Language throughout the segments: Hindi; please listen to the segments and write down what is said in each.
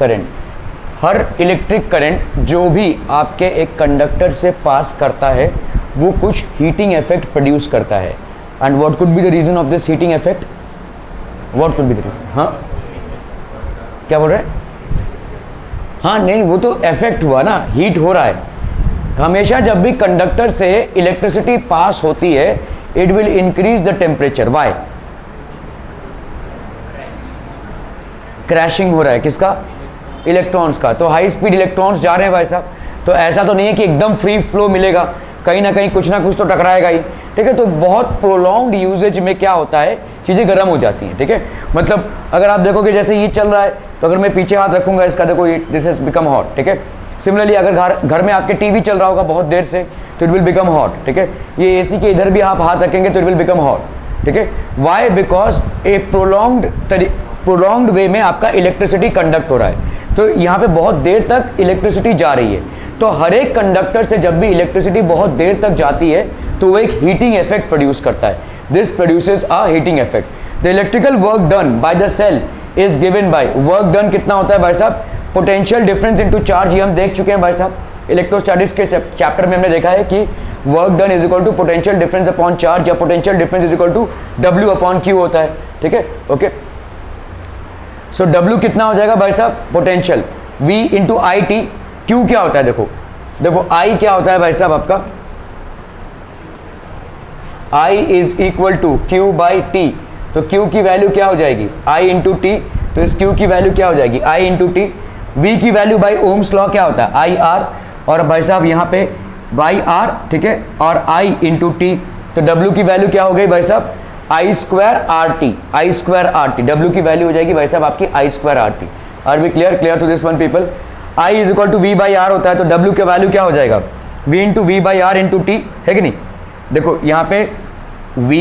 करंट, हर इलेक्ट्रिक करंट जो भी आपके एक कंडक्टर से पास करता है वो कुछ हीटिंग इफेक्ट प्रोड्यूस करता है. And what could be the reason of this heating effect? What could be the reason? हाँ क्या बोल रहे हैं? हाँ नहीं, वो तो इफेक्ट हुआ ना, हीट हो रहा है. हमेशा जब भी कंडक्टर से इलेक्ट्रिसिटी पास होती है it will increase the temperature. Why? Crashing हो रहा है किसका? इलेक्ट्रॉन्स का. तो हाई स्पीड इलेक्ट्रॉन्स जा रहे हैं भाई साहब. तो ऐसा तो नहीं है कि एकदम फ्री फ्लो मिलेगा, कहीं ना कहीं कुछ ना कुछ तो टकराएगा ही. ठीक है, तो बहुत प्रोलॉन्ग्ड यूजेज में क्या होता है, चीज़ें गर्म हो जाती हैं. ठीक है, मतलब अगर आप देखोगे जैसे ये चल रहा है तो अगर मैं पीछे हाथ रखूंगा इसका, देखो दिस इज बिकम हॉट. ठीक है, सिमिलरली अगर घर में आपके टीवी चल रहा होगा बहुत देर से तो इट विल बिकम हॉट. ठीक है, ये एसी के इधर भी आप हाथ रखेंगे तो इट विल बिकम हॉट. ठीक है, वाई? बिकॉज ए प्रोलॉन्ग्ड वे में आपका इलेक्ट्रिसिटी कंडक्ट हो रहा है. तो यहाँ पे बहुत देर तक इलेक्ट्रिसिटी जा रही है. तो हर एक कंडक्टर से जब भी इलेक्ट्रिसिटी बहुत देर तक जाती है तो वो एक हीटिंग इफेक्ट प्रोड्यूस करता है. This produces a heating effect. The electrical work done by the cell is given by, work done कितना होता है भाई साहब? Potential difference into charge. ये हम देख चुके हैं भाई साहब, इलेक्ट्रोस्टैटिक्स के चैप्टर में हमने देखा है कि work done is equal to potential difference upon charge, या potential difference is equal to W upon Q होता है. ठीक है, ओके. सो W कितना हो जाएगा भाई साहब? Potential V into I T. Q क्या होता है? देखो I क्या होता है भाई साहब आपका? I is equal to Q by T. तो Q की वैल्यू क्या हो जाएगी? I into T. तो इस Q की वैल्यू क्या हो जाएगी? I into T. V की वैल्यू बाई ओम्स लॉ क्या होता है? I R. और भाई साहब यहाँ पे बाई R. ठीक है, और I इंटू टी. तो W की वैल्यू क्या हो गई भाई साहब? I square R T. I square R T. W की वैल्यू हो जाएगी भाई साहब आपकी I square R T. Are we clear to this one people? I is equal to V by R होता है. तो W की वैल्यू क्या हो जाएगा? V into V by R into T, है कि नहीं? देखो यहाँ पे V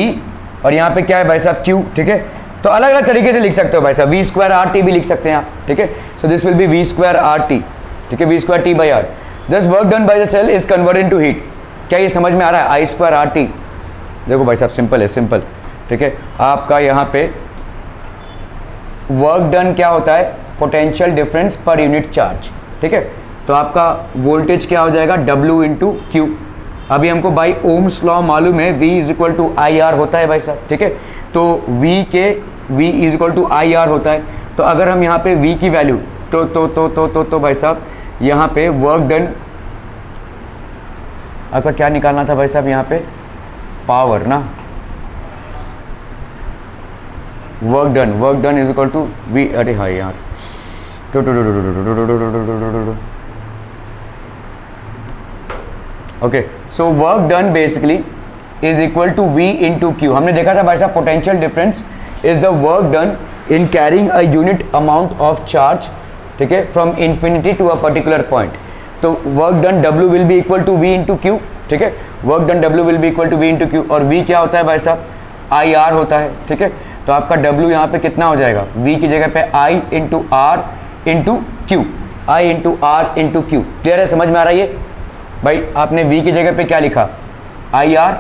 और यहाँ पे क्या है भाई साहब? Q. ठीक है, तो अलग अलग तरीके से लिख सकते हो भाई साहब. V स्क्वायर आर टी भी लिख सकते हैं आप. ठीक है, so this will be V square R T. ठीक है, V square T by R. This work done by the cell is converted into heat. क्या ये समझ में आ रहा है? I square R T. देखो भाई साहब सिंपल है, सिंपल. ठीक है, आपका यहाँ पे वर्क डन क्या होता है? Potential difference per unit charge. ठीक है, तो आपका वोल्टेज क्या हो जाएगा? W into Q. अभी हमको बाई ओम्स लॉ मालूम है V is equal to I R होता है भाई साहब. ठीक है, तो V is equal to I R होता है. तो अगर हम यहाँ पे V की वैल्यू तो भाई साहब यहाँ पे वर्क डन आपका क्या निकालना था भाई साहब? यहाँ पे पावर ना, work done is equal to V. अरे हाँ यार, okay. So work done basically is equal to V into क्यू. हमने देखा था भाई साहब potential difference is the work done in carrying a unit amount of charge. ठीक है, from infinity to a particular point. तो work done W will be equal to V into क्यू. ठीक है, work done W will be equal to V into Q. और V क्या होता है भाई साहब? आई आर होता है. ठीक है, तो आपका W यहाँ पे कितना हो जाएगा? V की जगह पे I into R into Q. I into R into Q. Clear है? समझ में आ रहा है ये भाई? आपने V की जगह पे क्या लिखा? आई आर,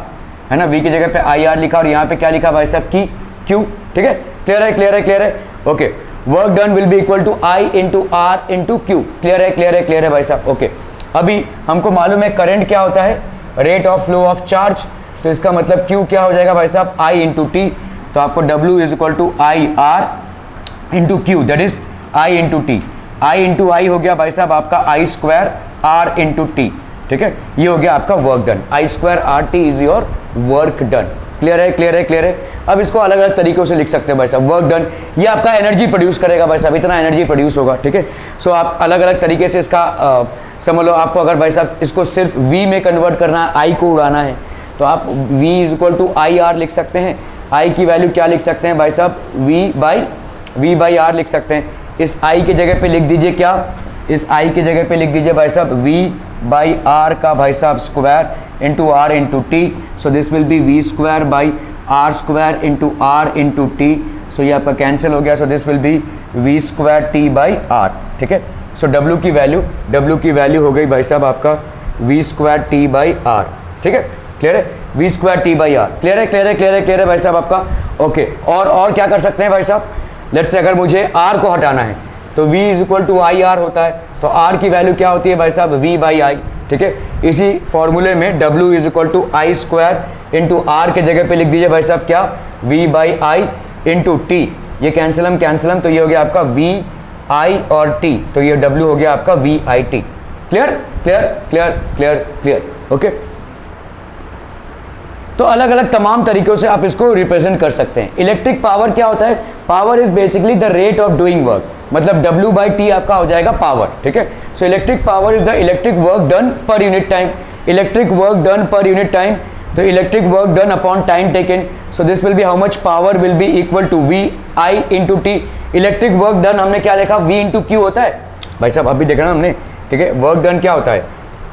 है ना? V की जगह पे आई आर लिखा और यहाँ पे क्या लिखा भाई साहब? की क्यू. ठीक है, क्लियर है? क्लियर है? क्लियर है? Okay. Work done will be equal to I into R into Q. Clear है? क्लियर है? क्लियर है भाई साहब? ओके. अभी हमको मालूम है करंट क्या होता है? Rate of flow of charge. तो इसका मतलब Q क्या हो जाएगा भाई साहब? I into T. तो आपको W is equal to I R into Q, that is I into T. I into I हो गया भाई साहब आपका I square R into T. ठीक है, ये हो गया आपका work done. I square R T is your work done. Clear है? क्लियर है? क्लियर है? अब इसको अलग अलग तरीकों से लिख सकते हैं भाई साहब. वर्क डन ये आपका एनर्जी प्रोड्यूस करेगा भाई साहब, इतना एनर्जी प्रोड्यूस होगा. ठीक है, सो आप अलग अलग तरीके से इसका समझ लो. आपको अगर भाई साहब इसको सिर्फ V में कन्वर्ट करना है, I को उड़ाना है, तो आप V is equal to I R लिख सकते हैं. I की वैल्यू क्या लिख सकते हैं भाई साहब? V बाई आर लिख सकते हैं. इस I की जगह पे लिख दीजिए क्या? इस I की जगह पे लिख दीजिए भाई साहब V बाई आर का भाई साहब square into R into T. So this will be V square by R square into R into T. So ये आपका कैंसिल हो गया. So this will be V square T by R. ठीक है, सो W की वैल्यू हो गई भाई साहब आपका V square T by R. ठीक है, क्लियर है? V square T by R. Clear है? क्लियर है? क्लियर है? क्लियर है भाई साहब आपका? ओके. और क्या कर सकते हैं भाई साहब? लेट्स से अगर मुझे R को हटाना है, तो V is equal to I R होता है, तो R की वैल्यू क्या होती है भाई साहब, V बाई आई, ठीक है। इसी फॉर्मूले में W is equal to I square into R के जगह पे लिख दीजिए भाई साहब क्या, V by I into T, ये कैंसिलम, तो ये हो गया आपका V आई और T, तो ये W हो गया आपका V I T. Clear clear clear clear clear, okay. तो अलग अलग तमाम तरीकों से आप इसको रिप्रेजेंट कर सकते हैं। इलेक्ट्रिक पावर क्या होता है, power is basically the rate of doing work, मतलब W बाई टी आपका हो जाएगा पावर, ठीक है। So electric power is the electric work done per unit time, electric work done per unit time, तो electric work done upon time taken, so this will be how much power will be equal to V I into T. Electric work done हमने क्या देखा, V इंटू क्यू होता है भाई साहब, अभी देखा ना हमने, ठीक है। वर्क डन क्या होता है,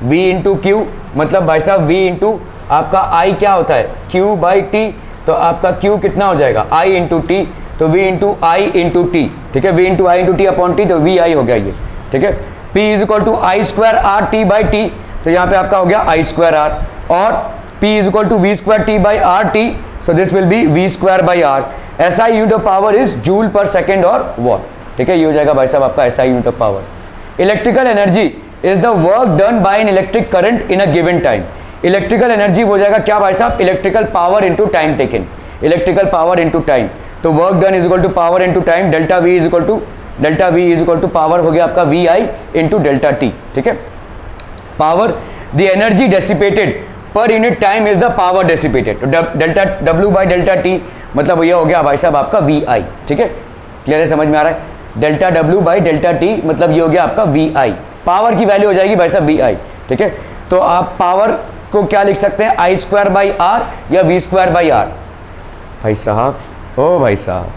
V इंटू क्यू, मतलब भाई साहब V इंटू आपका I क्या होता है, Q बाई टी, तो आपका Q कितना हो जाएगा, I इंटू टी, तो V into I into T, ठीक है। V into I into T upon T, तो V आई हो गया ये, ठीक है। P is equal to I square R T by T, तो यहाँ पे आपका हो गया आई स्क्वायर आर, और P is equal to V square T by R T, so this will be V square by R. SI unit of power is joule per second और वॉट, ठीक है। ये हो जाएगा भाई साहब आपका SI unit of power. Electrical energy is the work done by an electric current in a given time. Electrical energy हो जाएगा क्या भाई साहब, electrical power into time taken, electrical power into time, तो work done is equal to power into time, delta V is equal to power हो गया आपका V I into delta T, ठीक है। Power, the energy dissipated per unit time is the power dissipated, तो delta W by delta T, मतलब ये हो गया भाई साहब आपका V आई, ठीक है। क्लियर है, समझ में आ रहा है, delta W by delta T, मतलब ये हो गया आपका V आई, पावर की वैल्यू हो जाएगी भाई साहब V आई, ठीक है। तो आप पावर को क्या लिख सकते हैं, आई स्क्वायर बाई आर या V स्क्वायर बाई आर, भाई साहब, ओ भाई साहब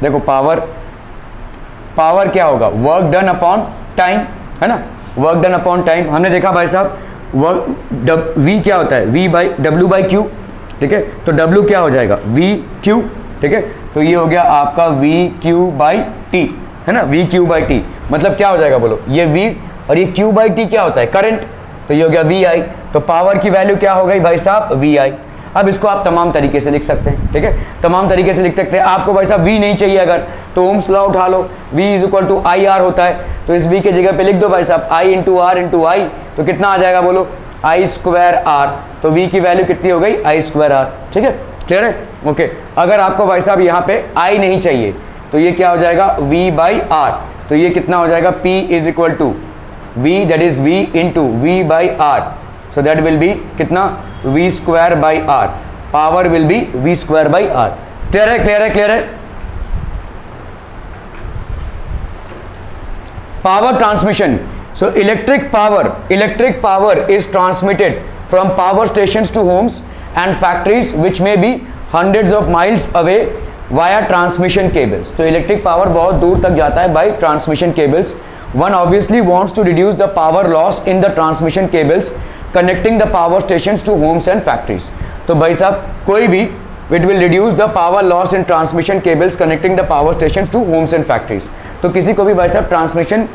देखो, पावर क्या होगा, वर्क डन अपॉन टाइम, है ना, वर्क डन अपॉन टाइम। हमने देखा भाई साहब वर्क V क्या होता है, V by W by Q, ठीक है। तो W क्या हो जाएगा, V Q, ठीक है। तो ये हो गया आपका V Q बाई T, है ना, V Q बाई T, मतलब क्या हो जाएगा बोलो, ये V और ये Q बाई T क्या होता है, करंट, तो ये हो गया V आई, तो पावर की वैल्यू क्या हो गई भाई साहब, V आई। अब इसको आप तमाम तरीके से लिख सकते हैं, ठीक है, तमाम तरीके से लिख सकते हैं। आपको भाई साहब V नहीं चाहिए अगर, तो ओम्स लॉ उठा लो, V is equal to I R होता है, तो इस V के जगह पे लिख दो भाई साहब I इंटू आर इंटू आई, तो कितना आ जाएगा बोलो, आई स्क्वायर आर, तो V की वैल्यू कितनी हो गई, आई स्क्वायर आर, ठीक है। क्लियर है, ओके। अगर आपको भाई साहब यहाँ पे I नहीं चाहिए, तो ये क्या हो जाएगा, V बाई आर, तो ये कितना हो जाएगा, P is equal to V, that is V into V by R, so that will be कितना, V square by R, power will be V square by R. Clear है, क्लियर है, क्लियर है। Power transmission, so electric power is transmitted from power stations to homes and factories which may be hundreds of miles away via transmission cables. तो इलेक्ट्रिक पावर बहुत दूर तक जाता है bye transmission cables. One obviously wants to reduce the power loss in the transmission cables connecting the power stations to homes and factories. तो भाई साहब कोई भी, it will reduce the power loss in transmission cables connecting the power stations to homes and factories. तो किसी को भी भाई साहब ट्रांसमिशन,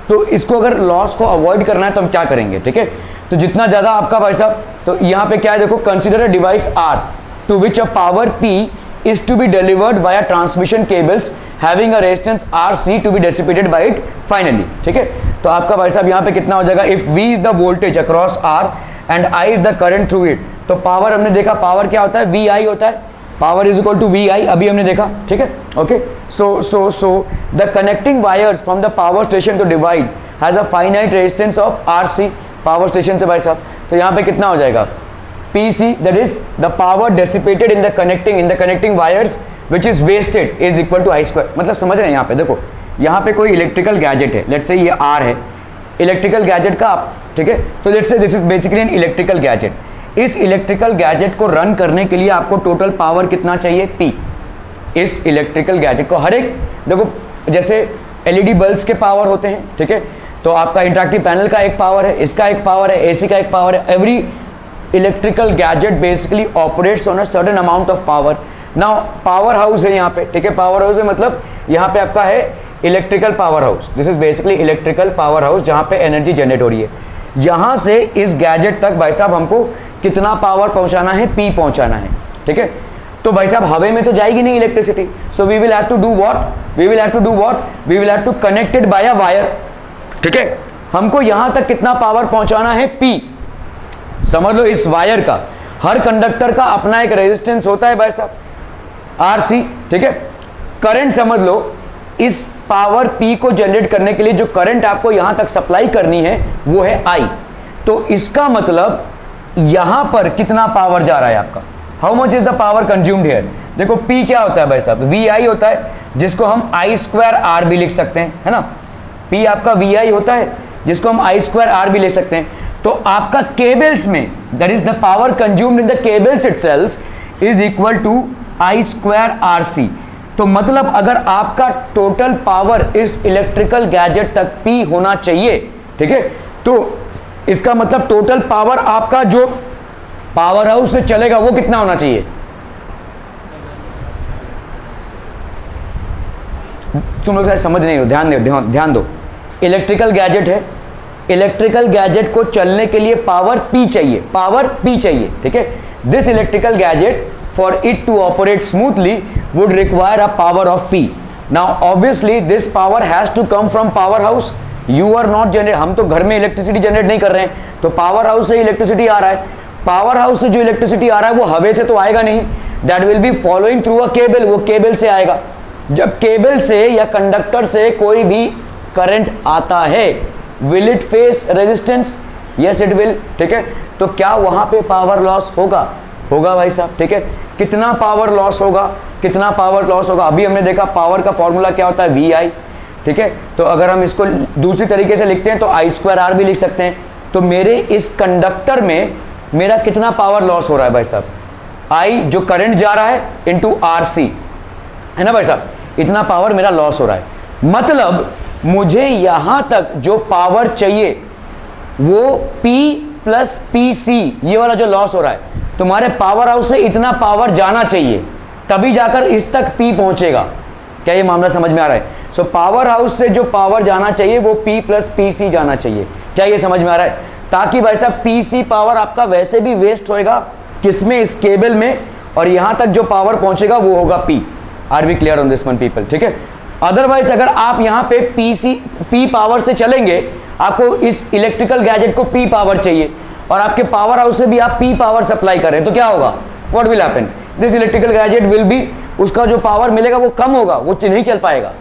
तो इसको अगर लॉस को अवॉइड करना है तो हम क्या करेंगे, ठीक है। तो जितना ज़्यादा आपका भाई साहब, तो यहाँ पे क्या है देखो, consider a device R to which a power P is to be delivered via transmission cables having a resistance RC to be dissipated by it finally, ठीक है। तो आपका भाई साहब यहाँ पे कितना हो जाएगा, if V is the voltage across R and I is the current through it, तो पावर हमने देखा, पावर क्या होता है, VI होता है, power is equal to VI, अभी हमने देखा, ठीक है, okay. So the connecting wires from the power station to divide has a finite resistance of RC, power station से भाई साहब, तो यहाँ पे कितना हो जाएगा, PC, that is the power dissipated in the connecting wires which is wasted is equal to I square। मतलब समझ रहे हैं, यहाँ पे देखो, यहाँ पे कोई इलेक्ट्रिकल गैजेट है, लेट्स से ये R है, इलेक्ट्रिकल गैजेट का आप, ठीक है, तो let's say this is basically an electrical gadget. इस इलेक्ट्रिकल गैजेट को रन करने के लिए आपको टोटल पावर कितना चाहिए, P। इस इलेक्ट्रिकल गैजेट को हर एक, देखो जैसे LED बल्ब्स के पावर होते हैं, ठीक है, तो आपका इंटरैक्टिव पैनल का एक पावर है, इसका एक पावर है, AC का एक पावर है, every electrical gadget basically operates on a certain amount of power. Now power house है यहाँ पे, ठीक है, पावर हाउस है मतलब यहाँ पे आपका है electrical power house, this is basically electrical power house जहाँ पे एनर्जी जनरेट हो रही है। यहाँ से इस गैजेट तक भाई साहब हमको कितना पावर पहुँचाना है, P पहुँचाना है, ठीक है। तो भाई साहब हवा में तो जाएगी नहीं electricity, so we will have to do what, we will have to do what, we will have to connect it by a wire. ठीक है, हमको यहां तक कितना पावर पहुंचाना है, P। समझ लो इस वायर का, हर कंडक्टर का अपना एक रेजिस्टेंस होता है भाई साहब, RC। ठीक है, करंट समझ लो, इस पावर P को जनरेट करने के लिए जो करंट आपको यहां तक सप्लाई करनी है वो है I। तो इसका मतलब यहां पर कितना पावर जा रहा है आपका, how much is the power consumed here. देखो P क्या होता है भाई साहब, VI होता है, जिसको हम I²R भी लिख सकते हैं, है ना। P आपका VI होता है, जिसको हम I²R भी ले सकते हैं। तो आपका केबल्स में, that is the power consumed in the cables itself is equal to I²RC। तो मतलब अगर आपका टोटल पावर इस इलेक्ट्रिकल गैजेट तक P होना चाहिए, ठीक है, तो इसका मतलब टोटल पावर आपका जो पावर हाउस से चलेगा वो कितना होना चाहिए। तुम लोग शायद समझ नहीं हो, ध्यान दो। इलेक्ट्रिकल गैजेट है, इलेक्ट्रिकल गैजेट को चलने के लिए पावर P चाहिए, पावर P चाहिए। ठीक है, this electrical gadget for it to operate smoothly would require a power of P। Now obviously this power has to come from power house. You are not generate, हम तो घर में इलेक्ट्रिसिटी जनरेट नहीं कर रहे हैं, तो पावर हाउस से इलेक्ट्रिसिटी आ रहा है। पावर हाउस से जो इलेक्ट्रिसिटी आ रहा है वो हवा से तो आएगा नहीं, that will be following through a cable, वो केबल से आएगा। जब केबल से या कंडक्टर से कोई भी करंट आता है, will it face resistance, yes it will. ठीक है, तो क्या वहां पे पावर लॉस होगा, होगा भाई साहब। ठीक है, कितना पावर लॉस होगा, कितना पावर लॉस होगा, अभी हमने देखा पावर का फॉर्मूला क्या होता है, VI। ठीक है, तो अगर हम इसको दूसरी तरीके से लिखते हैं तो I²R भी लिख सकते हैं। तो मेरे इस कंडक्टर में मेरा कितना पावर लॉस हो रहा है भाई साहब, I जो करंट जा रहा है इंटू RC, है ना भाई साहब, इतना पावर मेरा लॉस हो रहा है। मतलब मुझे यहां तक जो पावर चाहिए वो P + PC, ये वाला जो लॉस हो रहा है, तुम्हारे पावर हाउस से इतना पावर जाना चाहिए, तभी जाकर इस तक P पहुंचेगा। क्या ये मामला समझ में आ रहा है। सो पावर हाउस से जो पावर जाना चाहिए वो P + PC जाना चाहिए। क्या ये समझ में आ रहा है, ताकि भाई साहब PC पावर आपका वैसे भी वेस्ट होएगा किसमें, इस केबल में, और यहां तक जो पावर पहुंचेगा वो होगा P। Are we clear on this one people. ठीक है, अदरवाइज अगर आप यहां पे P पावर से चलेंगे, आपको इस इलेक्ट्रिकल गैजेट को P पावर चाहिए और आपके पावर हाउस से भी आप P पावर सप्लाई करें, तो क्या होगा, what will happen, this electrical gadget will be, उसका जो पावर मिलेगा वो कम होगा, वो नहीं चल पाएगा।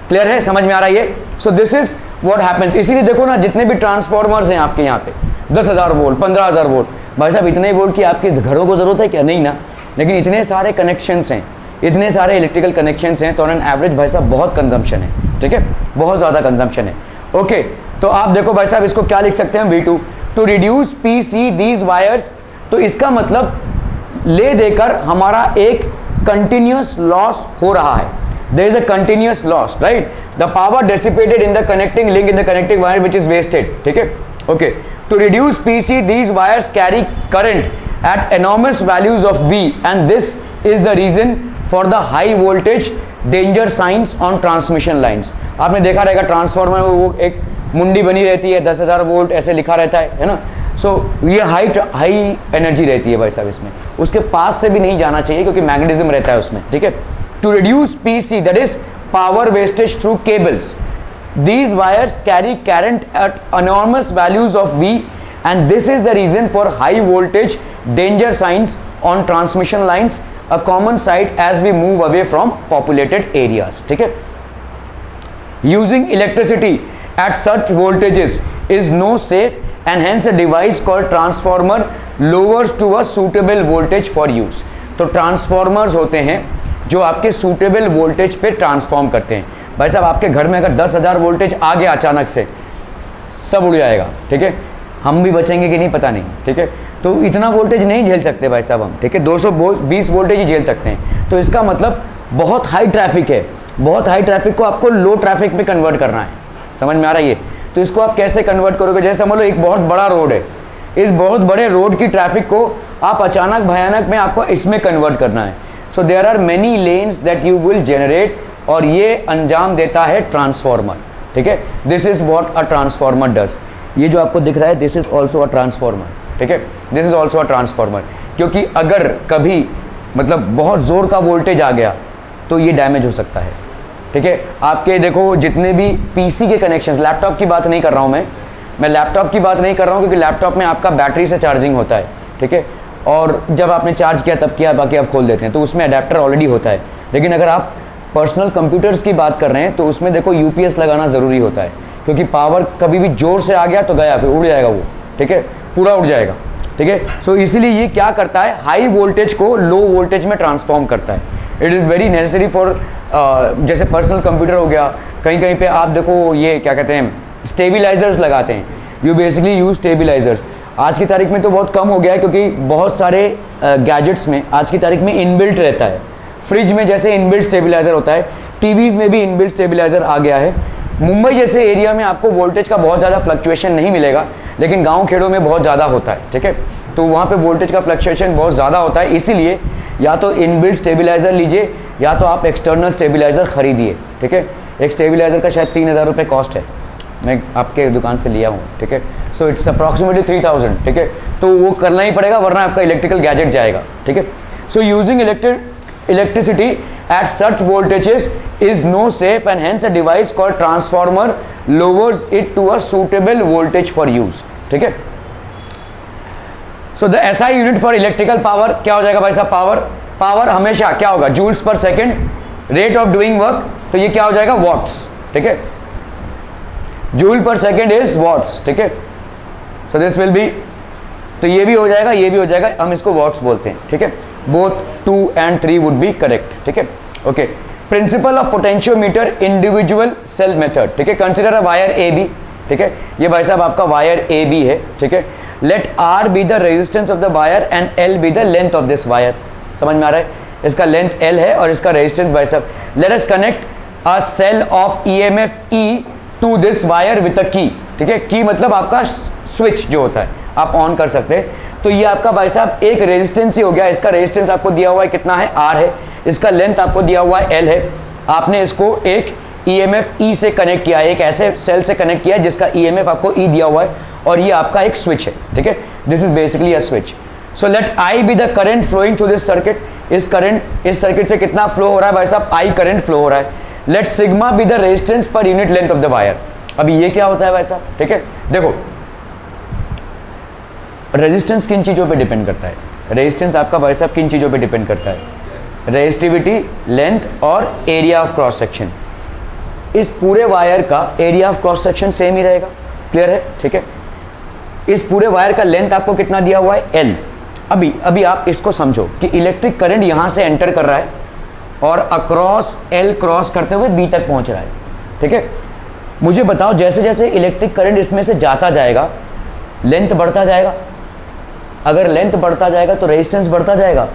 क्लियर है, समझ में आ रहा है ये। So this is what happens. इसीलिए देखो ना, जितने भी ट्रांसफॉर्मर्स हैं आपके यहाँ पे 10,000 वोल्ट, 15,000 वोल्ट, भाई साहब इतने वोल्ट की आपके घरों को जरूरत है क्या, नहीं ना, लेकिन इतने सारे कनेक्शंस हैं, इतने सारे इलेक्ट्रिकल कनेक्शंस हैं, तो ऑन एन एवरेज भाई साहब बहुत कंजम्पशन है। ठीक है, बहुत ज़्यादा कंजम्पशन है। ओके, तो आप देखो भाई साहब इसको क्या लिख सकते हैं, V2 to reduce PC these wires. तो इसका मतलब ले देकर हमारा एक कंटिन्यूस लॉस हो रहा है, there is a continuous loss, right? The power dissipated in the connecting link in the connecting wire which is wasted. ठीक है, okay, to reduce PC these wires carry current at enormous values of V and this is the reason for the high voltage danger signs on transmission lines। आपने देखा रहेगा ट्रांसफार्मर में वो एक मुंडी बनी रहती है, 10,000 वोल्ट ऐसे लिखा रहता है ना। सो ये हाई एनर्जी रहती है भाई साहब, इसमें उसके पास से भी नहीं जाना चाहिए क्योंकि मैग्नेटिज्म रहता है उसमें। ठीक है, to reduce PC, that is power wastage through cables, these wires carry current at enormous values of V and this is the reason for high voltage danger signs on transmission lines, a common sight as we move away from populated areas। ठीक है, using electricity at such voltages is no safe and hence a device called transformer lowers to a suitable voltage for use। तो ट्रांसफॉर्मर्स होते हैं जो आपके सूटेबल वोल्टेज पे ट्रांसफॉर्म करते हैं। भाई साहब आपके घर में अगर 10,000 वोल्टेज आ गया अचानक से, सब उड़ जाएगा। ठीक है, हम भी बचेंगे कि नहीं पता नहीं। ठीक है, तो इतना वोल्टेज नहीं झेल सकते भाई साहब हम। ठीक है, 220 वोल्टेज ही झेल सकते हैं। तो इसका मतलब बहुत हाई ट्रैफिक है, बहुत हाई ट्रैफिक को आपको लो ट्रैफिक में कन्वर्ट करना है। समझ में आ रहा है ये। तो इसको आप कैसे कन्वर्ट करोगे, जैसे समझ लो एक बहुत बड़ा रोड है, इस बहुत बड़े रोड की ट्रैफिक को आप अचानक भयानक में आपको इसमें कन्वर्ट करना है। So there are many lens that you will generate, और ये अंजाम देता है ट्रांसफॉर्मर। ठीक है, this is what a transformer does. ये जो आपको दिख रहा है this is also a transformer. ठीक है, this is also a transformer, क्योंकि अगर कभी मतलब बहुत ज़ोर का वोल्टेज आ गया तो ये डैमेज हो सकता है, ठीक है। आपके देखो जितने भी पीसी के कनेक्शंस, लैपटॉप की बात नहीं कर रहा हूँ मैं लैपटॉप की बात नहीं कर रहा हूँ, क्योंकि लैपटॉप में आपका बैटरी से चार्जिंग होता है, ठीक है, और जब आपने चार्ज किया तब किया, बाकी आप खोल देते हैं, तो उसमें अडेप्टर ऑलरेडी होता है। लेकिन अगर आप पर्सनल कंप्यूटर्स की बात कर रहे हैं तो उसमें देखो यूपीएस लगाना ज़रूरी होता है, क्योंकि पावर कभी भी ज़ोर से आ गया तो गया, फिर उड़ जाएगा वो, ठीक है, पूरा उड़ जाएगा, ठीक है। सो इसीलिए ये क्या करता है, हाई वोल्टेज को लो वोल्टेज में ट्रांसफॉर्म करता है। It is very necessary for जैसे पर्सनल कंप्यूटर हो गया, कहीं कहीं पे आप देखो ये क्या कहते हैं स्टेबिलाइजर्स लगाते हैं, यू बेसिकली यूज स्टेबिलाइजर्स। आज की तारीख में तो बहुत कम हो गया है, क्योंकि बहुत सारे गैजेट्स में आज की तारीख में इनबिल्ट रहता है। फ्रिज में जैसे इनबिल्ट स्टेबिलाइजर होता है, टीवीज़ में भी इनबिल्ट स्टेबिलाइजर आ गया है। मुंबई जैसे एरिया में आपको वोल्टेज का बहुत ज़्यादा फ्लक्चुएशन नहीं मिलेगा, लेकिन गांव खेड़ों में बहुत ज़्यादा होता है, ठीक है। तो वहाँ पे वोल्टेज का फ्लक्चुएशन बहुत ज़्यादा होता है, इसीलिए या तो इनबिल्ट स्टेबिलाइजर लीजिए या तो आप एक्सटर्नल स्टेबिलाइजर खरीदिए, ठीक है। एक स्टेबिलाइजर का शायद 3000 रुपये कॉस्ट है, मैं आपके दुकान से लिया हूँ, ठीक है। सो इट्स अप्रॉक्सीमेटली 3000, ठीक है। तो वो करना ही पड़ेगा वरना आपका इलेक्ट्रिकल गैजेट जाएगा, ठीक है। So using electricity at such voltages is no safe, and hence a device called transformer lowers it to a suitable voltage for use, ठीक है। So the SI unit for electrical power क्या हो जाएगा भाई साहब, पावर हमेशा क्या होगा, joules per second, rate of doing work, तो ये क्या हो जाएगा वॉट्स, ठीक है, joule per second is what's, ठीक है। सो दिस विल बी, तो ये भी हो जाएगा, ये भी हो जाएगा, हम इसको वॉट्स बोलते हैं, ठीक है। Both 2 and 3 would be correct, ठीक है। Okay, principle of potentiometer individual cell method, ठीक है। Consider a wire A B, ठीक है, ये भाई साहब आपका वायर ए बी है, ठीक है। Let R be the resistance of the wire and L be the length of this wire, समझ में आ रहा है, इसका लेंथ एल है और इसका रेजिस्टेंस भाई साहब। Let us connect a cell of EMF E to this wire with a key, ठीक है। की मतलब आपका स्विच जो होता है, आप ऑन कर सकते हैं। तो ये आपका भाई साहब एक रेजिस्टेंस ही हो गया, इसका रेजिस्टेंस आपको दिया हुआ है कितना है, आर है, इसका लेंथ आपको दिया हुआ है एल है। आपने इसको एक ईएमएफ ई से कनेक्ट किया है, एक ऐसे सेल से कनेक्ट किया है जिसका ईएमएफ आपको ई दिया हुआ है, और ये आपका एक स्विच है, ठीक है। This is basically a switch. So let I be the current flowing through this circuit, इस सर्किट से कितना फ्लो हो रहा है भाई साहब, आई करंट फ्लो हो रहा है। Let sigma be the resistance per unit length of the wire. अभी ये क्या होता है भाई साहब, ठीक है, देखो रेजिस्टेंस किन चीज़ों पे डिपेंड करता है, रेजिस्टेंस आपका भाई साहब किन चीज़ों पे डिपेंड करता है, रेजिस्टिविटी, लेंथ और एरिया ऑफ क्रॉस सेक्शन। इस पूरे वायर का area of cross section same ही रहेगा, क्लियर है, ठीक है। इस पूरे वायर का लेंथ आपको कितना दिया हुआ है, एल। अभी आप इसको समझो कि इलेक्ट्रिक करंट यहाँ से एंटर कर रहा है और अक्रॉस एल क्रॉस करते हुए बी तक पहुँच रहा है, ठीक है। मुझे बताओ जैसे जैसे इलेक्ट्रिक करंट इसमें से जाता जाएगा लेंथ बढ़ता जाएगा, अगर लेंथ बढ़ता जाएगा तो रेजिस्टेंस बढ़ता जाएगा,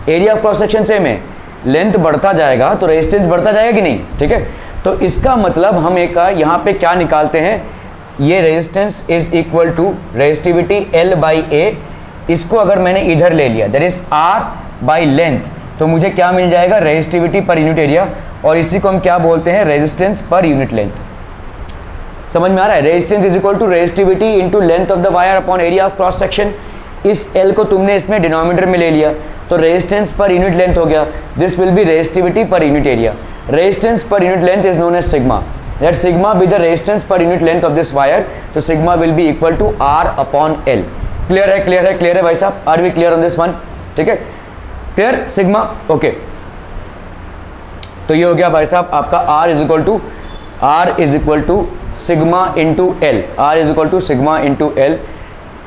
area of cross section same है, लेंथ बढ़ता जाएगा तो रेजिस्टेंस बढ़ता जाएगा कि नहीं, ठीक है। तो इसका मतलब हम एक यहाँ पे क्या निकालते हैं, ये resistance is equal to resistivity L by A, इसको अगर मैंने इधर ले लिया that is R by length, तो मुझे क्या मिल जाएगा, रेजिस्टिविटी पर यूनिट एरिया, और इसी को हम क्या बोलते हैं, रेजिस्टेंस पर यूनिट लेंथ। समझ में आ रहा है, resistance is equal to resistivity into length of the wire upon area of cross section. इस एल को तुमने इसमें डिनोमिनेटर में ले लिया तो रेजिस्टेंस पर यूनिट लेंथ हो गया, this will be resistivity per unit area. Resistance per unit length is known as sigma, let sigma be the resistance per unit length of this wire, तो sigma will be equal to R upon L. Clear है, क्लियर है, क्लियर है भाई साहब, are we clear on this one, ठीक है, क्लियर सिग्मा, ओके। तो ये हो गया भाई साहब आपका R is equal to sigma into L, R is equal to sigma into L.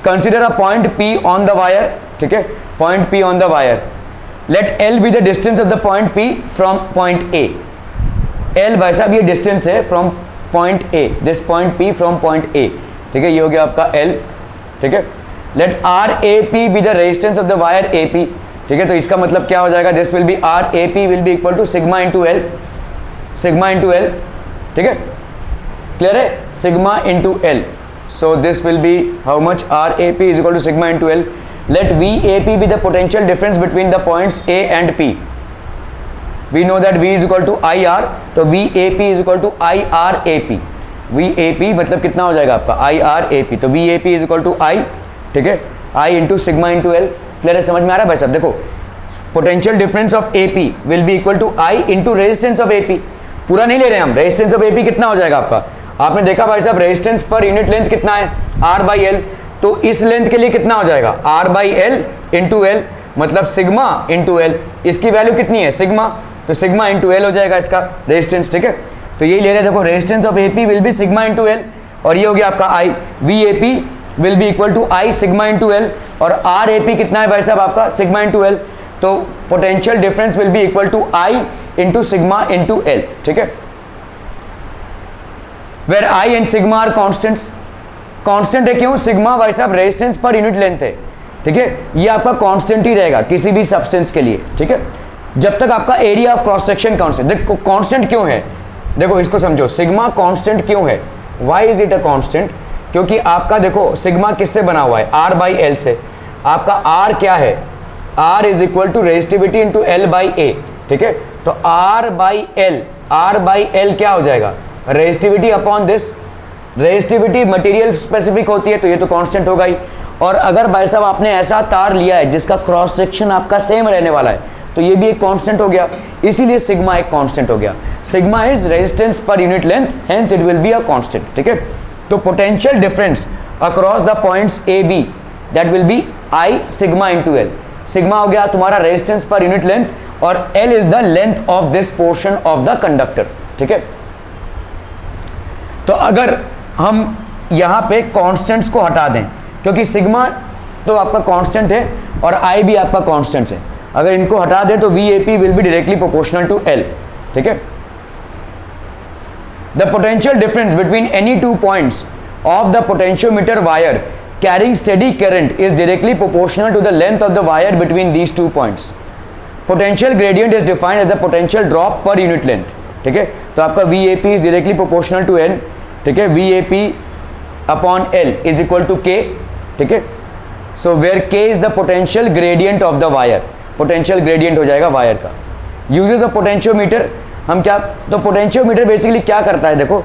Consider a point P on the wire, ठीक है, point P on the wire, let L be the distance of the point P from point A. L भाई साहब ये डिस्टेंस है from point A, this point P from point A, ठीक है, ये हो गया आपका एल, ठीक है। Let are A P be the resistance of the wire A P, ठीक है, तो इसका मतलब क्या हो जाएगा, this will be R A P will be equal to sigma into L, sigma into L, ठीक है, क्लियर है, sigma into L. So this will be how much, R A P is equal to sigma into L. Let V A P be the potential difference between the points A and P. We know that V is equal to I R, तो V A P is equal to I R A P. V A P मतलब कितना हो जाएगा आपका, आई आर ए पी, तो V A P is equal to I, ठीक है, I into sigma into L. Clear है, समझ में आ रहा है भाई साहब। देखो potential difference of AP will be equal to I into resistance of AP। पूरा नहीं ले रहे हम, रेजिस्टेंस ऑफ AP कितना हो जाएगा आपका, आपने देखा भाई साहब रेजिस्टेंस पर यूनिट लेंथ कितना है R/L, तो इस लेंथ के लिए कितना हो जाएगा R/L इंटू L, मतलब सिग्मा इंटू L। इसकी वैल्यू कितनी है सिग्मा, तो सिग्मा इंटू L हो जाएगा इसका रेजिस्टेंस, ठीक है। तो यही ले रहे हैं, देखो resistance of AP will be sigma into L, और ये हो गया आपका I, VAP will be equal to I sigma into L, और RAP कितना है भाई साहब आपका सिग्मा इंटू L, तो potential difference will be equal to I into sigma into L, ठीक है। Where I and sigma are constants, constant है क्यों, सिग्मा भाई साहब रेजिस्टेंस पर यूनिट लेंथ है, ठीक है, ये आपका कांस्टेंट ही रहेगा किसी भी सब्सटेंस के लिए, ठीक है, जब तक आपका area of cross section constant. देखो कांस्टेंट क्यों है, देखो इसको समझो, सिग्मा कांस्टेंट क्यों है, why is it a constant, क्योंकि आपका देखो सिग्मा किससे बना हुआ है R/L से, आपका R क्या है, R is equal to resistivity into L/A, ठीक है, तो R/L क्या हो जाएगा, resistivity upon this, resistivity material specific होती है तो ये तो कांस्टेंट होगा ही। और अगर भाई साहब आपने ऐसा तार लिया है जिसका क्रॉस सेक्शन आपका सेम रहने वाला है तो ये भी एक कांस्टेंट हो गया, इसीलिए सिग्मा एक कांस्टेंट हो गया। Sigma is resistance per unit length, hence it will be a constant, ठीक है। तो potential difference across the points AB that will B I sigma into L, sigma हो गया तुम्हारा रेजिस्टेंस पर यूनिट लेंथ और L is the length of this portion of the conductor, ठीक है। तो अगर हम यहां पे कांस्टेंट्स को हटा दें, क्योंकि सिग्मा तो आपका कांस्टेंट है और I भी आपका कांस्टेंट है, अगर इनको हटा दें तो VAP will be directly proportional to L, ठीक है। The potential difference between any two points of the potentiometer wire carrying steady current is directly proportional to the length of the wire between these two points. Potential gradient is defined as the potential drop per unit length, ठीक है। तो आपका VAP is directly proportional to N, ठीक है, VAP upon L is equal to K, ठीक है। So where K is the potential gradient of the wire, potential gradient हो जाएगा वायर का। Uses of potentiometer, हम क्या, तो पोटेंशियोमीटर बेसिकली क्या करता है, देखो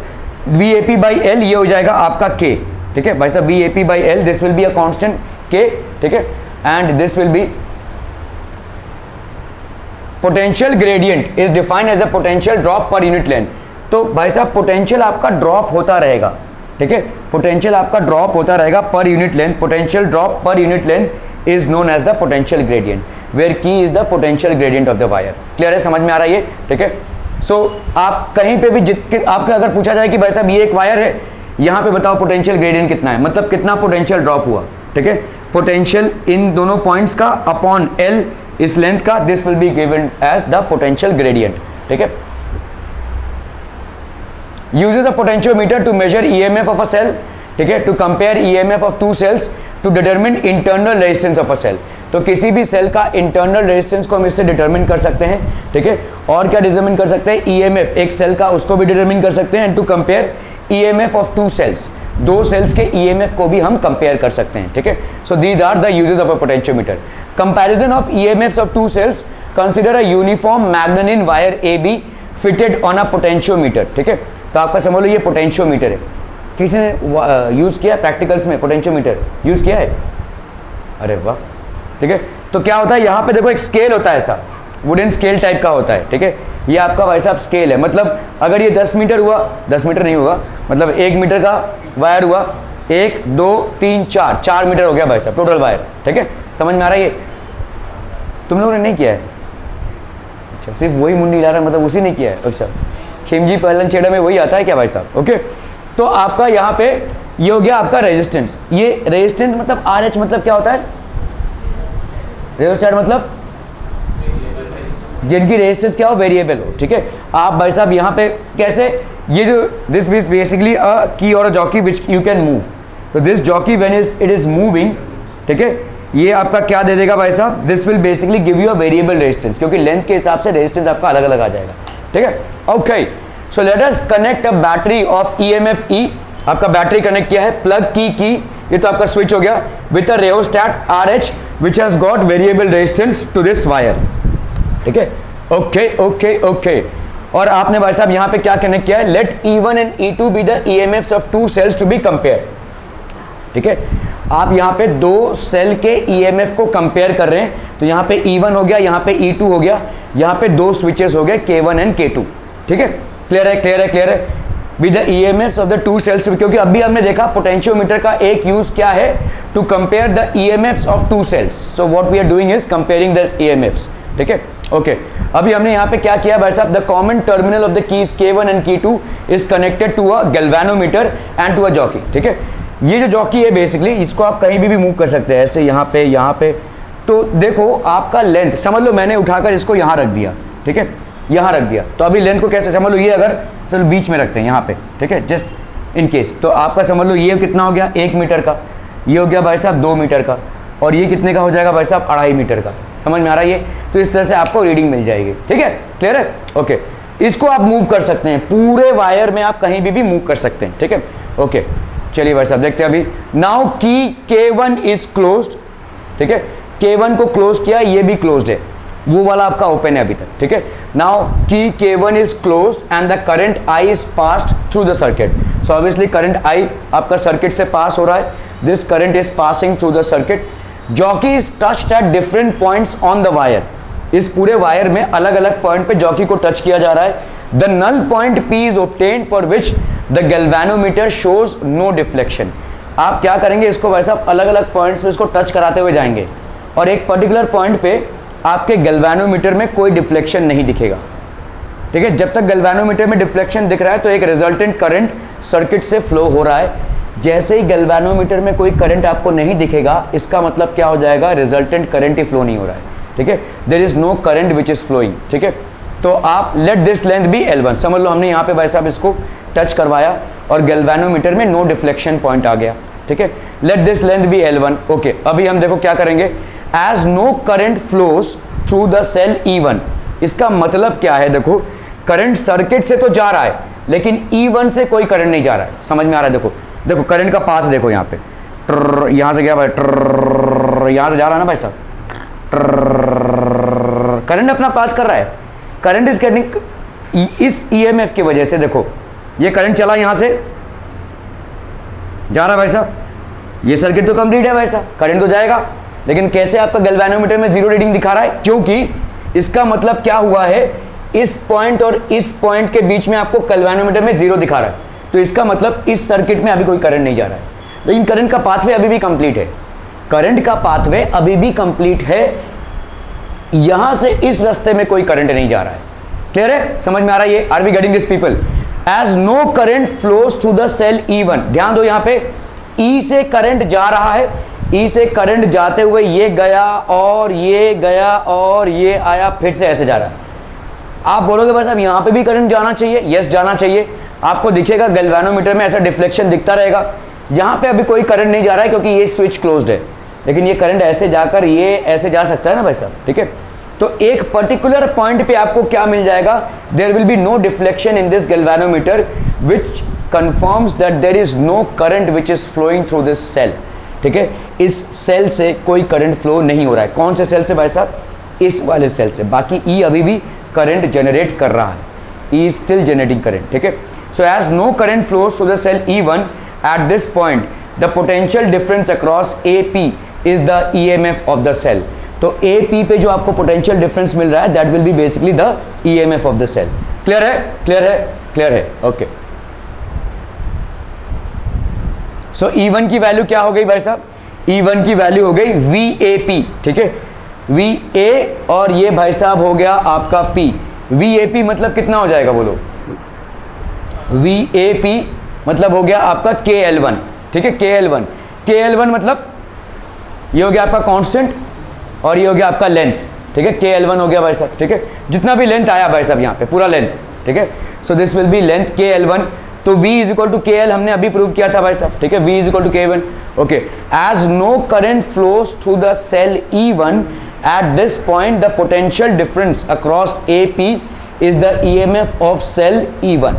VAP by L ये हो जाएगा आपका K, ठीक है भाई साहब, VAP by L this will be a constant K, ठीक है, and this will be potential gradient is defined as a potential drop per unit length. तो भाई साहब पोटेंशियल आपका ड्रॉप होता रहेगा, ठीक है, पोटेंशियल आपका ड्रॉप होता रहेगा per unit length, potential drop per unit length is known as the potential gradient, where k is the potential gradient of the wire. Clear है, समझ में आ रहा है ये, ठीक है। सो आप कहीं पे भी आपके अगर पूछा जाए कि भाई साहब ये एक वायर है, यहाँ पे बताओ पोटेंशियल ग्रेडियंट कितना है, मतलब कितना पोटेंशियल ड्रॉप हुआ, ठीक है, पोटेंशियल इन दोनों पॉइंट्स का अपॉन L इस लेंथ का, this will be given as the potential gradient, ठीक है। Uses a potentiometer to measure EMF of a cell, ठीक है, to compare EMF of two cells to determine internal resistance of a cell. तो किसी भी सेल का इंटरनल रेजिस्टेंस को हम इससे डिटरमिन कर सकते हैं, ठीक है, और क्या डिटरमिन कर सकते हैं, EMF एक सेल का उसको भी डिटरमिन कर सकते हैं, and to compare EMF of two cells, दो सेल्स के EMF को भी हम कंपेयर कर सकते हैं, ठीक है। So these are the uses of a potentiometer. Comparison of EMFs of two cells, consider a uniform manganin wire AB fitted on a potentiometer, ठीक है। तो आपका समझ लो ये पोटेंशियोमीटर है, किसी ने यूज किया प्रैक्टिकल्स में पोटेंशियोमीटर यूज किया है, अरे वाह, ठीक है। तो क्या होता है यहाँ पे देखो एक स्केल होता है, ऐसा वुडन स्केल टाइप का होता है, ठीक है, ये आपका भाई साहब स्केल है, मतलब अगर ये 10 मीटर हुआ, 10 मीटर नहीं होगा, मतलब 1 मीटर का वायर हुआ, 1 2 3 4 मीटर हो गया भाई साहब टोटल वायर, ठीक है, समझ में आ रहा है ये, तुम लोगों ने नहीं किया है, अच्छा सिर्फ वही मुंडी ला रहा है, मतलब उसी ने किया है, अच्छा खिमजी पहलन छेड़ा में वही आता है क्या भाई साहब, ओके। तो आपका यहाँ पे ये हो गया आपका रेजिस्टेंस, ये रेजिस्टेंस मतलब RH मतलब क्या होता है, रेजिस्टेंस मतलब जिनकी रेजिस्टेंस क्या हो, वेरिएबल हो, ठीक है। आप भाई साहब यहाँ पे कैसे, ये जो this is basically a key और a jockey which you can move, तो this jockey when it is moving, ठीक है, ये आपका क्या दे देगा भाई साहब, this will basically give you a variable resistance, क्योंकि लेंथ के हिसाब से रेजिस्टेंस आपका अलग अलग आ जाएगा, ठीक है, okay. So let us connect a battery of EMF E, आपका बैटरी कनेक्ट किया है, प्लग की ये तो आपका स्विच हो गया, with a rheostat RH which has got variable resistance to this wire, ठीक है, ओके ओके ओके। और आपने भाई साहब यहाँ पे क्या कनेक्ट किया है, let E1 and E2 be the EMFs of two cells to be compare, ठीक है। आप यहाँ पे दो सेल के ईएमएफ को कंपेयर कर रहे हैं, तो यहाँ पे E1 हो गया, यहाँ पे E2 हो गया, यहाँ पे दो स्विचेस हो गए K1 एंड K2, ठीक है। क्लियर है, क्लियर है, क्लियर है with the EMFs of the two cells, क्योंकि अभी हमने देखा पोटेंशियोमीटर का एक यूज क्या है, to compare the EMFs of two cells. So what we are doing is comparing the EMFs, ठीक है। ओके, अभी हमने यहाँ पे क्या किया भाई साहब, the common terminal of the keys K1 and K2 is connected to a galvanometer and to a jockey, ठीक है। ये जो जॉकी है बेसिकली इसको आप कहीं भी मूव कर सकते हैं, ऐसे यहाँ पे। तो देखो आपका लेंथ समझ लो, मैंने उठाकर इसको यहाँ रख दिया, ठीक है, यहाँ रख दिया, तो अभी लेंथ को कैसे समझ लो, ये अगर चलो बीच में रखते हैं यहाँ पे, ठीक है, जस्ट इन केस, तो आपका समझ लो ये कितना हो गया 1 मीटर का, ये हो गया भाई साहब 2 मीटर का, और ये कितने का हो जाएगा भाई साहब 2.5 मीटर का। समझ में आ रहा है ये? तो इस तरह से आपको रीडिंग मिल जाएगी, ठीक है, क्लियर है। ओके, इसको आप मूव कर सकते हैं पूरे वायर में, आप कहीं भी मूव कर सकते हैं, ठीक है। ओके, चलिए भाई साहब देखते हैं अभी। नाउ की K1 इज क्लोज्ड, ठीक है, K1 को क्लोज किया, ये भी क्लोज्ड है, वो वाला आपका ओपन है अभी तक, ठीक है। नाउ की K1 is closed end the current I is passed through the circuit. So obviously current I आपका सर्किट से पास हो रहा है, this current is passing through the circuit. Jockey is touched at different points on the wire, इस पूरे वायर में अलग अलग पॉइंट पे जॉकी को टच किया जा रहा है। The null point P is obtained for which the galvanometer shows no deflection. आप क्या करेंगे, इसको वैसा अलग अलग पॉइंट्स पे इसको टच कराते हुए जाएंगे, और एक पर्टिकुलर पॉइंट पे आपके गैल्वेनोमीटर में कोई डिफ्लेक्शन नहीं दिखेगा, ठीक है। जब तक गैल्वेनोमीटर में डिफ्लेक्शन दिख रहा है तो एक रिजल्टेंट करंट सर्किट से फ्लो हो रहा है। जैसे ही गैल्वेनोमीटर में कोई करंट आपको नहीं दिखेगा, इसका मतलब क्या हो जाएगा, रिजल्टेंट करंट ही फ्लो नहीं हो रहा है, ठीक है, there is no current which is flowing, ठीक है। तो आप late this length be L1, समझ लो हमने यहाँ पे भाई साहब इसको टच करवाया और गैल्वेनोमीटर में नो डिफ्लेक्शन पॉइंट आ गया, ठीक है। Let this length be L1। Okay, अभी हम देखो क्या करेंगे, as no current flows through the cell E1। इसका मतलब क्या है, देखो करंट सर्किट से तो जा रहा है लेकिन E1 से कोई करंट नहीं जा रहा है, समझ में आ रहा है। देखो देखो करंट का पाथ देखो, यहाँ पे यहाँ से गया भाई, यहाँ से जा रहा है ना भाई साहब, करंट अपना पाथ कर रहा है, करंट इज गेटिंग इस ईएमएफ की वजह से। देखो ये करंट चला, यहाँ से जा रहा है भाई साहब, ये सर्किट तो कंप्लीट है भाई साहब, करंट तो जाएगा, लेकिन कैसे आपका गैल्वेनोमीटर में जीरो रीडिंग दिखा रहा है, क्योंकि इसका मतलब क्या हुआ है, इस पॉइंट और इस पॉइंट के बीच में आपको गैल्वेनोमीटर में जीरो दिखा रहा है, तो इसका मतलब इस सर्किट में अभी कोई करंट नहीं जा रहा है। लेकिन करंट का पाथवे अभी भी कंप्लीट है, करंट का पाथवे अभी भी कंप्लीट है, यहां से इस रास्ते में कोई करंट नहीं जा रहा है। क्लियर है, समझ में आ रहा है ये? Are we getting this people? As no current flows through the cell E1। ध्यान दो, यहां पे E से करंट जा रहा है, E से करंट जाते हुए ये गया और ये गया और ये आया, फिर से ऐसे जा रहा है। आप बोलोगे भाई साहब यहाँ पे भी करंट जाना चाहिए, यस जाना चाहिए, आपको दिखेगा गैल्वेनोमीटर में ऐसा डिफ्लेक्शन दिखता रहेगा। यहाँ पे अभी कोई करंट नहीं जा रहा है क्योंकि ये स्विच क्लोज्ड है, लेकिन ये करंट ऐसे जाकर ये ऐसे जा सकता है ना भाई साहब, ठीक है। तो एक पर्टिकुलर पॉइंट पे आपको क्या मिल जाएगा, there will be no deflection in this galvanometer which confirms that there is no current which is flowing through this cell, ठीक है। इस सेल से कोई करंट फ्लो नहीं हो रहा है। कौन से सेल से भाई साहब? इस वाले सेल से। बाकी E अभी भी करंट जनरेट कर रहा है, E is still generating current, ठीक है। So as no current flows through the cell E1 at this point, the potential difference across AP is the EMF of the cell. तो AP पे जो आपको potential difference मिल रहा है, that will be basically the EMF of the cell. Clear है? Clear है? Clear है? Okay. So E1 की वैल्यू क्या हो गई भाई साहब? E1 की वैल्यू हो गई VAP, ठीक है, VA, और ये भाई साहब हो गया आपका P। VAP मतलब कितना हो जाएगा बोलो? VAP मतलब हो गया आपका KL1, ठीक है, KL1 मतलब ये हो गया आपका कांस्टेंट और ये हो गया आपका लेंथ, ठीक है, KL1 हो गया भाई साहब, ठीक है। जितना भी लेंथ आया भाई साहब यहाँ पे पूरा लेंथ, ठीक है। So this will be length KL1। तो V is equal to KL हमने अभी प्रूव किया था भाई साहब, ठीक है, V is equal to K1। Okay, as no current flows through the cell E1 at this point the potential difference across AP is the EMF of cell E1।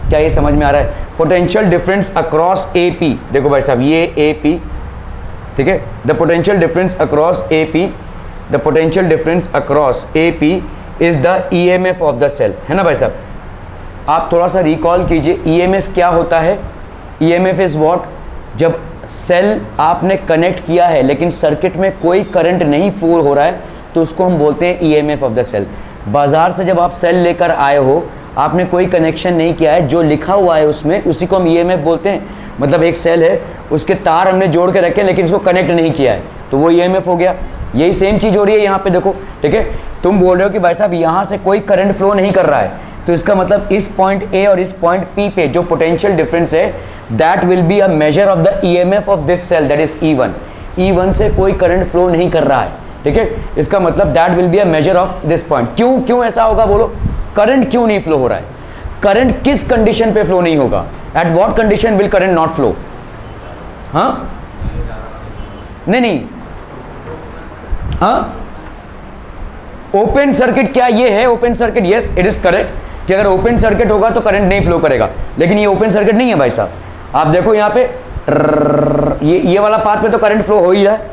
क्या ये समझ में आ रहा है? पोटेंशियल डिफरेंस अक्रॉस AP, देखो भाई साहब ये AP, ठीक है, the potential difference across AP, the potential difference across AP is the EMF of the cell, है ना भाई साहब। आप थोड़ा सा रिकॉल कीजिए EMF क्या होता है। EMF is what? जब सेल आपने कनेक्ट किया है लेकिन सर्किट में कोई करंट नहीं फ्लो हो रहा है तो उसको हम बोलते हैं ईएमएफ ऑफ द सेल। बाजार से जब आप सेल लेकर आए हो, आपने कोई कनेक्शन नहीं किया है, जो लिखा हुआ है उसमें उसी को हम ईएमएफ बोलते हैं। मतलब एक सेल है, उसके तार हमने जोड़ के रखे लेकिन उसको कनेक्ट नहीं किया है तो वो ईएमएफ हो गया। यही सेम चीज़ हो रही है यहाँ पे, देखो ठीक है। तुम बोल रहे हो कि भाई साहब यहाँ से कोई करंट फ्लो नहीं कर रहा है, तो इसका मतलब इस पॉइंट ए और इस पॉइंट पी पे जो पोटेंशियल डिफरेंस है that will be a measure of the EMF of this cell, that is E1। E1 से कोई करंट फ्लो नहीं कर रहा है, ठीक है। इसका मतलब that will be a measure of this point. क्यों ऐसा होगा बोलो? करंट क्यों नहीं फ्लो हो रहा है? करंट किस कंडीशन पे फ्लो नहीं होगा? At what condition will current not flow? हाँ नहीं हाँ, ओपन सर्किट क्या ये है? Open circuit, yes it is correct कि अगर ओपन सर्किट होगा तो करंट नहीं फ्लो करेगा, लेकिन ये ओपन सर्किट नहीं है भाई साहब। आप देखो यहाँ पे ये वाला पाथ में तो करंट फ्लो हो ही रहा है,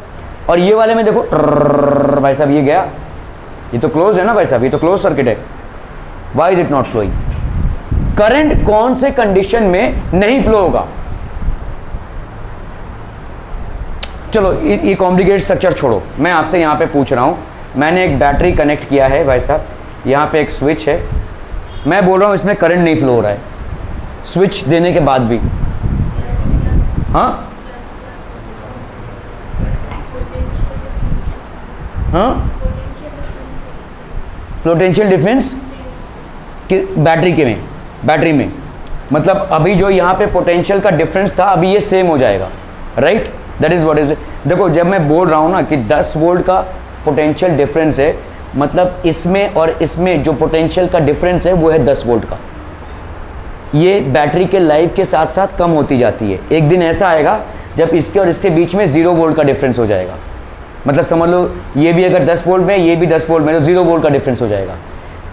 और ये वाले में देखो भाई साहब ये गया, ये तो क्लोज है ना भाई साहब, ये तो क्लोज सर्किट है। Why is it not flowing? Current कौन से कंडीशन में नहीं फ्लो होगा? चलो ये कॉम्प्लिकेटेड स्ट्रक्चर छोड़ो, मैं आपसे यहाँ पे पूछ रहा हूँ। मैंने एक बैटरी कनेक्ट किया है भाई साहब, यहाँ पे एक स्विच है, मैं बोल रहा हूँ इसमें करंट नहीं फ्लो हो रहा है, स्विच देने के बाद भी। हाँ हाँ, पोटेंशियल डिफरेंस कि बैटरी के में, बैटरी में मतलब अभी जो यहाँ पे पोटेंशियल का डिफरेंस था अभी ये सेम हो जाएगा, right? That is what is. देखो जब मैं बोल रहा हूँ ना कि 10 वोल्ट का पोटेंशियल डिफरेंस है, मतलब इसमें और इसमें जो पोटेंशियल का डिफरेंस है वो है 10 वोल्ट का। ये बैटरी के लाइफ के साथ साथ कम होती जाती है। एक दिन ऐसा आएगा जब इसके और इसके बीच में 0 वोल्ट का डिफरेंस हो जाएगा, मतलब समझ लो ये भी अगर 10 वोल्ट में, ये भी 10 वोल्ट में, तो 0 वोल्ट का डिफरेंस हो जाएगा।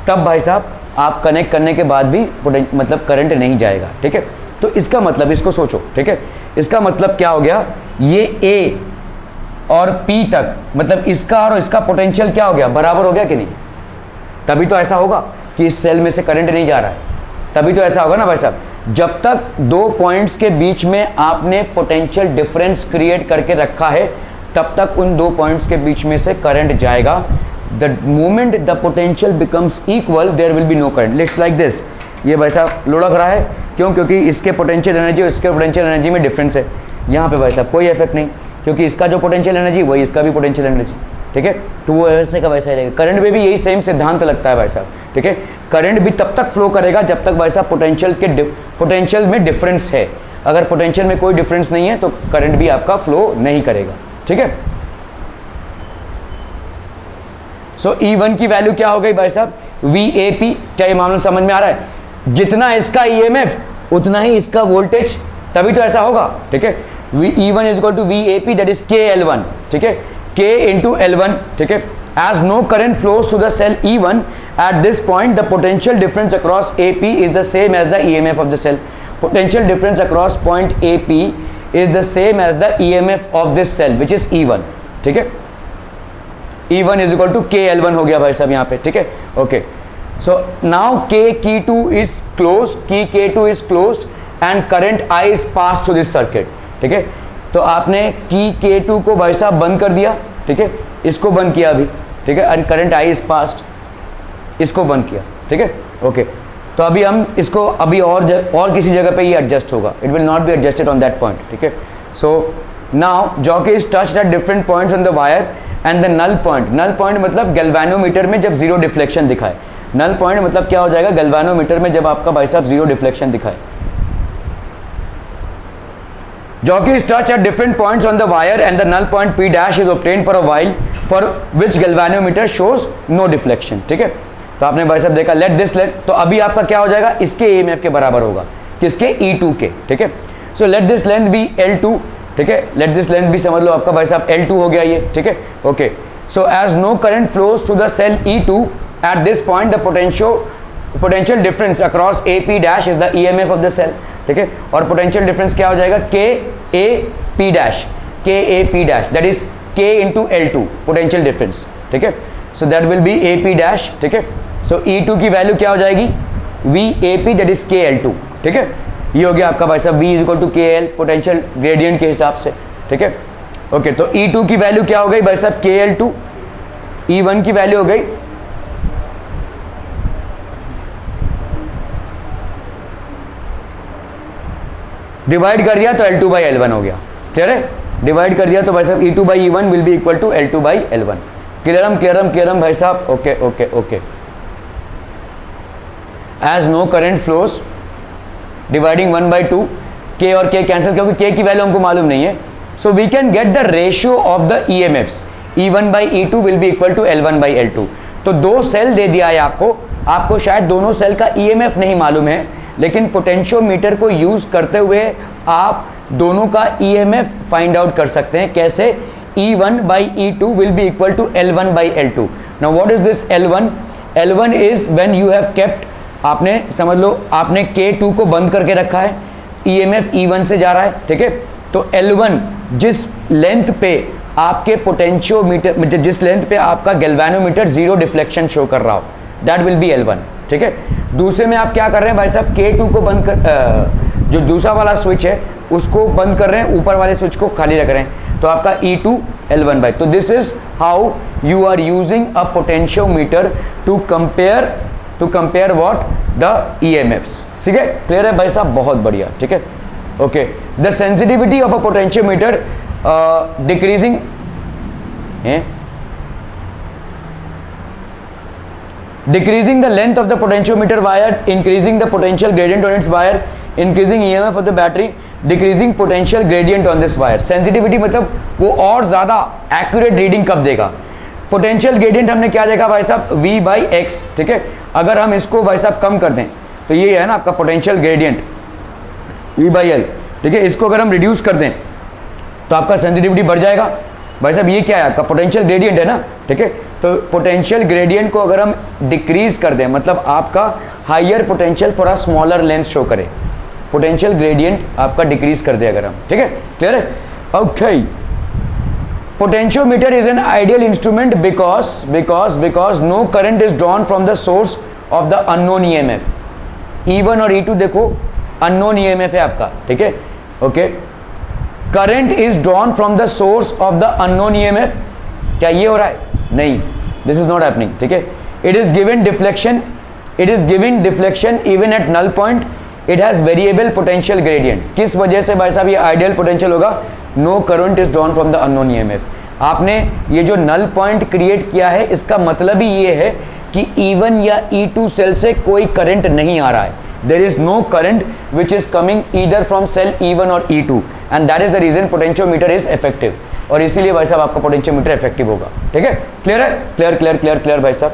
तब भाई साहब आप कनेक्ट करने के बाद भी मतलब करंट नहीं जाएगा, ठीक है। तो इसका मतलब, इसको सोचो, ठीक है, इसका मतलब क्या हो गया? ये A और P तक, मतलब इसका और इसका पोटेंशियल क्या हो गया? बराबर हो गया कि नहीं? तभी तो ऐसा होगा कि इस सेल में से करंट नहीं जा रहा है, तभी तो ऐसा होगा ना भाई साहब। जब तक 2 पॉइंट्स के बीच में आपने पोटेंशियल डिफरेंस क्रिएट करके रखा है तब तक उन 2 पॉइंट्स के बीच में से करंट जाएगा। The moment the potential becomes equal there will be no current. Let's like this, ये भाई साहब लुढ़क रहा है, क्यों? क्योंकि इसके पोटेंशियल एनर्जी और इसके पोटेंशियल एनर्जी में डिफरेंस है। यहाँ पे भाई साहब कोई इफेक्ट नहीं, क्योंकि इसका जो पोटेंशियल एनर्जी वही इसका भी पोटेंशियल एनर्जी, ठीक है। तो वो वैसे का वैसा ही रहेगा। करंट में भी यही सेम सिद्धांत लगता है भाई साहब, ठीक है। करंट भी तब तक फ्लो करेगा जब तक भाई साहब पोटेंशियल में डिफरेंस है। अगर पोटेंशियल में कोई डिफरेंस नहीं है तो करंट भी आपका फ्लो नहीं करेगा, ठीक है। सो E1 की वैल्यू क्या हो गई भाई साहब? VAP। क्या ये मामला समझ में आ रहा है? जितना इसका EMF उतना ही इसका वोल्टेज, तभी तो ऐसा होगा, ठीक है। E1 is equal to VAP, that is KL1, ठीक है, K इंटू L1, ठीक है। As no current flows to the cell E1 at this point the potential difference across AP is the same as the EMF of the cell. Potential difference across point AP is the same as the EMF of this cell which is E1, ठीक है। E1 is equal to KL1 हो गया भाई साहब यहाँ पे, ठीक है, okay. So now K2 is closed, K2 is closed and current I is passed through this circuit, ठीक है। तो आपने K2 को भाई साहब बंद कर दिया, ठीक है, इसको बंद किया अभी, ठीक है, and current I is passed, इसको बंद किया, ठीक है, ओके। तो अभी हम इसको अभी और किसी जगह पे ये एडजस्ट होगा, it will not be adjusted on that point, ठीक है। So now jockey is touched at different points on the wire and the null point मतलब गैल्वेनोमीटर में जब जीरो डिफ्लेक्शन दिखाए। नल पॉइंट मतलब क्या हो जाएगा? गैल्वेनोमीटर में जब आपका भाई साहब जीरो डिफ्लेक्शन दिखाए। Jockey is touched at different points on the wire and the null point P dash is obtained for a while for which galvanometer shows no deflection, ठीक है। तो आपने भाई साहब देखा let this length, तो अभी आपका क्या हो जाएगा? इसके EMF के बराबर होगा, किसके? E2 के, ठीक है। So let this length be L2, ठीक है, let this length भी समझ लो आपका भाई साहब L2 हो गया ये, ठीक है, okay. So as no current flows through the cell E2 at this point the potential difference across AP dash is the EMF of the cell, ठीक है। और potential difference क्या हो जाएगा? KAP dash, KAP dash, that is K into L2 potential difference, ठीक है। So that will be AP dash, ठीक है। So E2 की वैल्यू क्या हो जाएगी? VAP, that is KL2, ठीक है। ये हो गया आपका भाई साहब V इज इक्वल टू के एल पोटेंशियल ग्रेडियंट के हिसाब से, ठीक है। ओके, तो E2 की वैल्यू क्या हो गई भाई साहब KL2, E1 की वैल्यू हो गई डिवाइड कर दिया तो L2 बाई L1 हो गया, क्लियर है। डिवाइड कर दिया तो भाई साहब E2 by E1 will be equal to L2 by L1। क्लियरम भाई साहब, okay okay okay. As no current flows dividing 1/2, K और K कैंसिल, क्योंकि K की वैल्यू हमको मालूम नहीं है। So we can get the ratio of the EMFs, E1 by E2 will be equal to L1 by L2। तो दो सेल दे दिया है आपको शायद दोनों सेल का EMF नहीं मालूम है, लेकिन पोटेंशियोमीटर को यूज करते हुए आप दोनों का EMF फाइंड आउट कर सकते हैं। कैसे? E1 by E2 will be equal to L1 by L2। Now what is this L1? L1 is when you have kept, आपने समझ लो आपने K2 को बंद करके रखा है, EMF E1 से जा रहा है, ठीक है। तो L1 जिस लेंथ पे आपके पोटेंशियोमीटर, जिस लेंथ पे आपका गैल्वेनोमीटर जीरो डिफ्लेक्शन शो कर रहा हो, दैट विल बी L1, ठीक है। दूसरे में आप क्या कर रहे हैं भाई साहब, K2 को बंद कर, जो दूसरा वाला स्विच है उसको बंद कर रहे हैं, ऊपर वाले स्विच को खाली रख रहे हैं, तो आपका E2 L1 बाई। तो this is how you are using a potentiometer to compare what the EMFs, ठीक है। क्लियर है भाई साहब, बहुत बढ़िया, ठीक है। Okay, the sensitivity of a potentiometer decreasing decreasing the length of the potentiometer wire, increasing the potential gradient on its wire, increasing EMF of the battery, decreasing potential gradient on this wire। sensitivity मतलब वो और ज़्यादा accurate reading कब देगा। potential gradient हमने क्या देखा भाई साहब, V by X, ठीक है। अगर हम इसको भाई साहब कम कर दें तो ये है ना आपका potential gradient V by L, ठीक है। इसको अगर हम रिड्यूस कर दें तो आपका सेंसिटिविटी बढ़ जाएगा। भाई साहब ये क्या है आपका पोटेंशियल ग्रेडियंट है ना, ठीक है। तो पोटेंशियल ग्रेडियंट को अगर हम डिक्रीज कर दें, मतलब आपका higher potential for a smaller length show करे, पोटेंशियल ग्रेडियंट आपका डिक्रीज कर दे अगर हम, ठीक है। क्लियर है, okay. Potentiometer is an ideal instrument because no current is drawn from the source of the unknown EMF। E1 और E2 देखो अननोन EMF है आपका, ठीक है, okay. Current is drawn from the source of the unknown EMF, क्या ये हो रहा है? नहीं, दिस इज नॉट हैपनिंग, ठीक है। It is given deflection even at null point, it has variable potential gradient. किस वजह से भाई साहब ये आइडियल पोटेंशियल होगा? No current is drawn from the unknown EMF। आपने ये जो नल पॉइंट क्रिएट किया है, इसका मतलब ही ये है कि E1 या E2 सेल से कोई करंट नहीं आ रहा है। there is no current which is coming either from cell E1 or E2 and that is the reason potentiometer is effective, और इसीलिए भाई साहब आपका पोटेंशियोमीटर इफेक्टिव होगा, ठीक है। क्लियर है, क्लियर भाई साहब।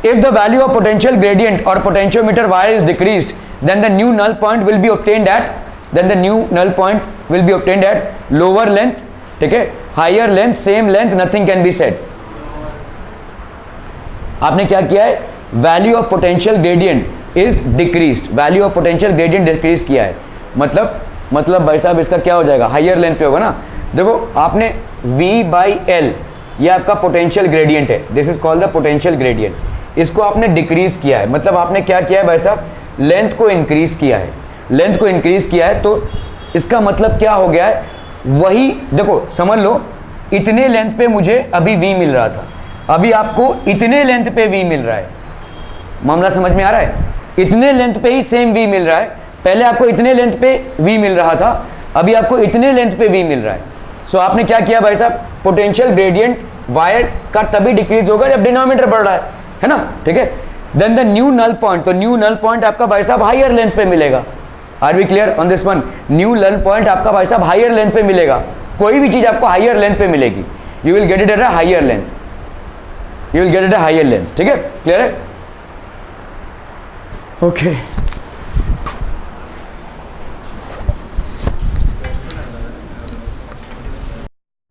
If the value of potential gradient और potentiometer wire is decreased then the new null point will be obtained at lower length, ठीक है। higher length, same length, nothing can be said। आपने क्या किया है, value of potential gradient is decreased, value of potential gradient decrease किया है, मतलब भाई साहब इसका क्या हो जाएगा, हायर लेंथ पे होगा ना। देखो आपने V बाई L, ये आपका पोटेंशियल ग्रेडियंट है, this is called the potential gradient. इसको आपने डिक्रीज किया है, मतलब आपने क्या किया है भाई साहब, लेंथ को इंक्रीज किया है, तो इसका मतलब क्या हो गया है, वही देखो समझ लो, इतने लेंथ पे मुझे अभी V मिल रहा था, अभी आपको इतने लेंथ पे V मिल रहा है। मामला समझ में आ रहा है? इतने लेंथ पे ही सेम V मिल रहा है, पहले आपको इतने लेंथ पे V मिल रहा था, अभी आपको इतने लेंथ पे V मिल रहा है। सो आपने क्या किया भाई साहब, पोटेंशियल ग्रेडियंट वायर का तभी डिक्रीज होगा जब डिनोमिनेटर बढ़ रहा है ना, ठीक है। Then the new null point, तो न्यू नल पॉइंट आपका भाई साहब हायर लेंथ पे मिलेगा। Are we clear on this one? New null point आपका भाई साहब हायर लेंथ पे मिलेगा, कोई भी चीज आपको हायर लेंथ पे मिलेगी, you will get it at a higher length, ठीक है। क्लियर है, ओके।